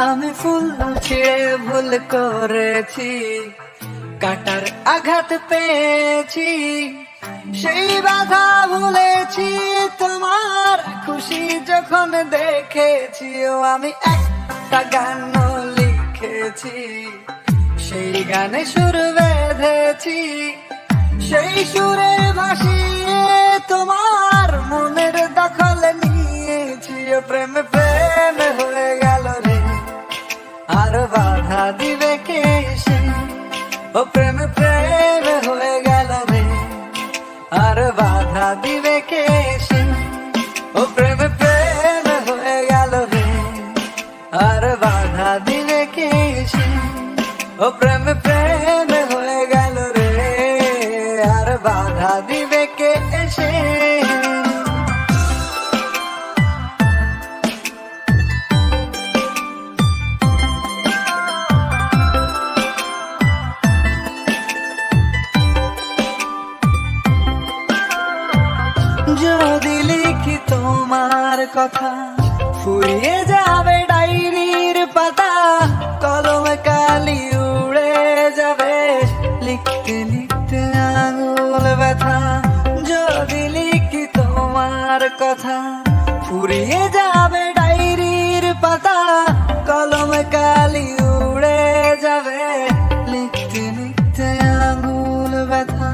আমি ফুল ছিঁড়ে ভুল করেছি, কাটার আঘাত পেয়েছি, সেই বাধা ভুলেছি তোমার খুশি যখন দেখেছি। ও আমি একটা গান লিখেছি, সেই গানে সুর বেঁধেছি, সেই সুরে ভাসিয়ে তোমার মনের দখল নিয়েছি। ও প্রেম প্রেম হয়ে গেল রে, আর বাধা দিবে কে সে? ও প্রেম প্রেম হয়ে গেল রে, আর বাধা দিবে কে সে? ও প্রেম প্রেম হয়ে গেল রে, আর বাধা দিবে কে সে? ও প্রেম প্রেম হয়ে গেল রে, আর বাধা দিবে কে সে? যদি লিখি তোমার কথা, ফুরিয়ে যাবে ডায়েরির পাতা, কলমে কালি উড়ে যাবে, লিখতে লিখতে আঙুল ব্যথা। যদি লিখি তোমার কথা, ফুরিয়ে যাবে ডায়েরির পাতা, কলমে কালি উড়ে যাবে, লিখতে লিখতে আঙুল ব্যথা।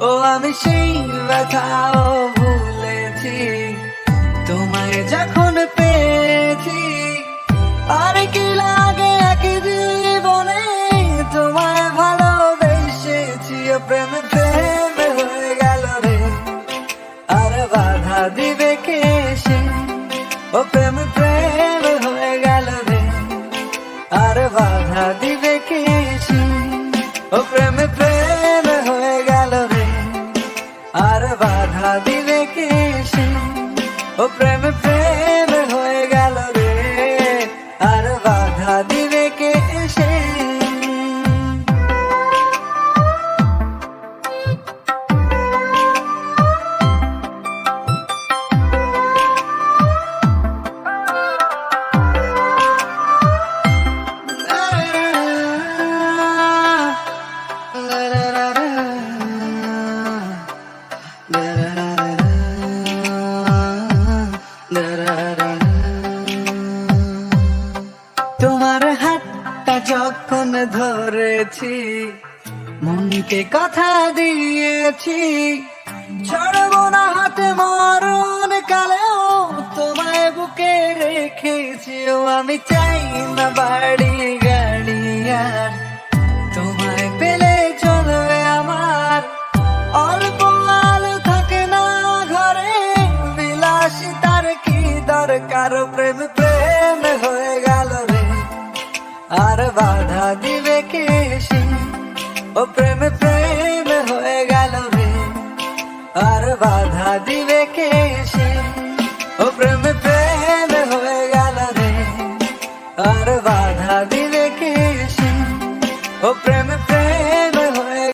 ও আমি সেই ব্যথাও ভুলেছি, তোমায় যখন পেয়েছি। আর কি লাগে এক জীবনে তোমায় ভালোবেসেছি। ও প্রেম প্রেম হয়ে গেল রে, আর বাধা দিবে কে সে? ও প্রেম প্রেম হয়ে গেল রে, আর বাধা দিবে কে সে? ও প্রেম প্রেম হয়ে গেল রে, আর বাধা দিবে কে সে? ও প্রেম প্রেম হয়ে গেল রে, আর বাধা দিবে কে সে? তোমার হাতটা যখন ধরেছি, মনকে কথা দিয়েছি, ছাড়বো না হাতে মরণ কালেও তোমায় বুকে রেখেছি। ও আমি চাই না বাড়ি গাড়ি আর, তোমায় পেলে চলবে আমার। অল্প আলো থাকে না ঘরে, বিলাসিতার কি দরকার? প্রেম প্রেম হয়ে গেল রে, আর বাধা দিবে কে সে? ও প্রেম প্রেম হয়ে গেল রে, আর বাধা দিবে কে সে? ও প্রেম প্রেম হয়ে গেল রে, আর